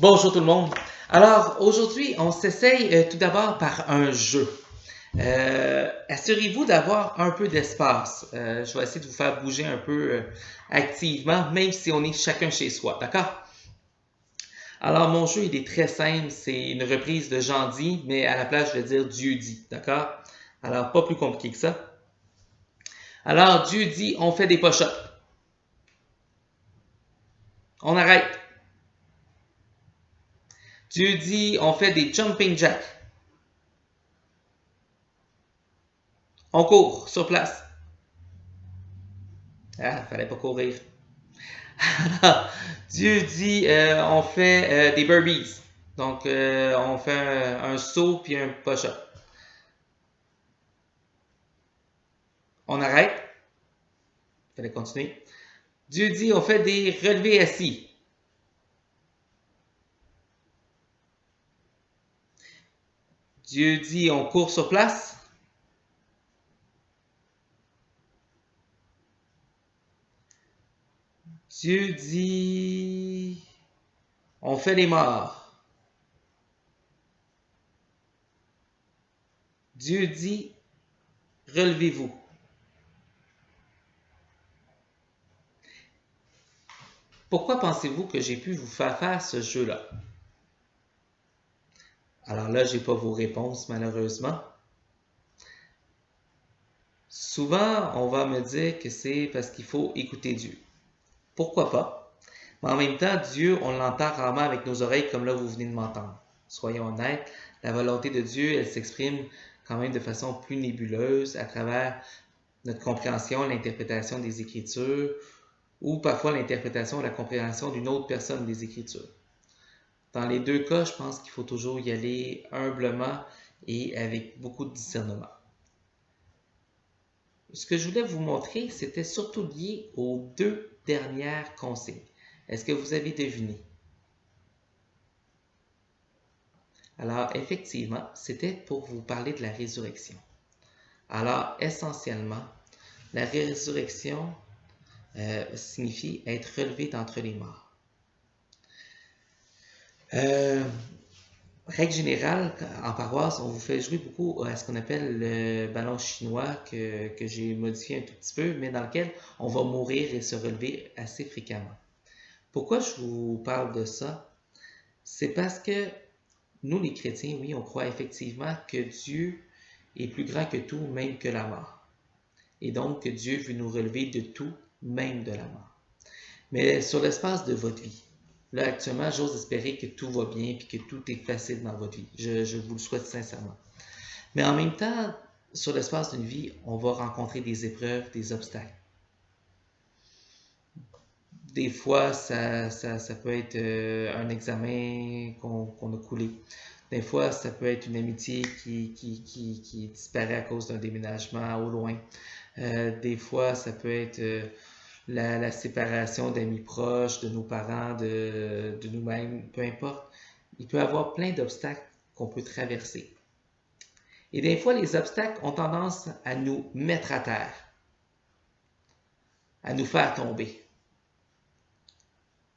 Bonjour tout le monde. Alors aujourd'hui, on s'essaye tout d'abord par un jeu. Assurez-vous d'avoir un peu d'espace. Je vais essayer de vous faire bouger un peu activement, même si on est chacun chez soi, d'accord? Alors mon jeu, il est très simple. C'est une reprise de Jean dit, mais à la place, je vais dire Dieu dit, d'accord? Alors pas plus compliqué que ça. Alors Dieu dit, on fait des push-ups. On arrête. Dieu dit, on fait des jumping jacks. On court sur place. Ah, fallait pas courir. Dieu dit, on fait des burpees. Donc, on fait un saut puis un push-up. On arrête. Il fallait continuer. Dieu dit, on fait des relevés assis. Dieu dit, on court sur place. Dieu dit, on fait les morts. Dieu dit, relevez-vous. Pourquoi pensez-vous que j'ai pu vous faire ce jeu-là? Alors là, j'ai pas vos réponses, malheureusement. Souvent, on va me dire que c'est parce qu'il faut écouter Dieu. Pourquoi pas? Mais en même temps, Dieu, on l'entend rarement avec nos oreilles comme là vous venez de m'entendre. Soyons honnêtes, la volonté de Dieu, elle s'exprime quand même de façon plus nébuleuse à travers notre compréhension, l'interprétation des Écritures ou parfois l'interprétation ou la compréhension d'une autre personne des Écritures. Dans les deux cas, je pense qu'il faut toujours y aller humblement et avec beaucoup de discernement. Ce que je voulais vous montrer, c'était surtout lié aux deux dernières consignes. Est-ce que vous avez deviné? Alors, effectivement, c'était pour vous parler de la résurrection. Alors, essentiellement, la résurrection signifie être relevé d'entre les morts. Règle générale, en paroisse, on vous fait jouer beaucoup à ce qu'on appelle le ballon chinois que j'ai modifié un tout petit peu, mais dans lequel on va mourir et se relever assez fréquemment. Pourquoi je vous parle de ça? C'est parce que nous, les chrétiens, oui, on croit effectivement que Dieu est plus grand que tout, même que la mort. Et donc que Dieu veut nous relever de tout, même de la mort. Mais sur l'espace de votre vie, là actuellement, j'ose espérer que tout va bien et que tout est facile dans votre vie. Je vous le souhaite sincèrement. Mais en même temps, sur l'espace d'une vie, on va rencontrer des épreuves, des obstacles. Des fois, ça peut être un examen qu'on a coulé. Des fois, ça peut être une amitié qui disparaît à cause d'un déménagement au loin. Des fois, ça peut être la séparation d'amis proches, de nos parents, de nous-mêmes, peu importe. Il peut y avoir plein d'obstacles qu'on peut traverser. Et des fois, les obstacles ont tendance à nous mettre à terre, à nous faire tomber.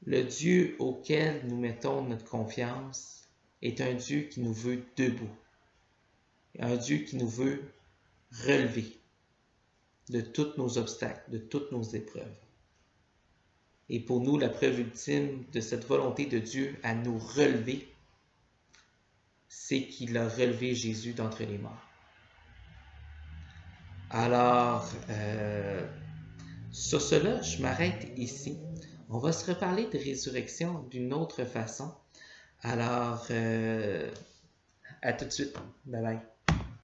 Le Dieu auquel nous mettons notre confiance est un Dieu qui nous veut debout, un Dieu qui nous veut relever de tous nos obstacles, de toutes nos épreuves. Et pour nous, la preuve ultime de cette volonté de Dieu à nous relever, c'est qu'il a relevé Jésus d'entre les morts. Alors, sur cela, je m'arrête ici. On va se reparler de résurrection d'une autre façon. Alors, à tout de suite. Bye bye.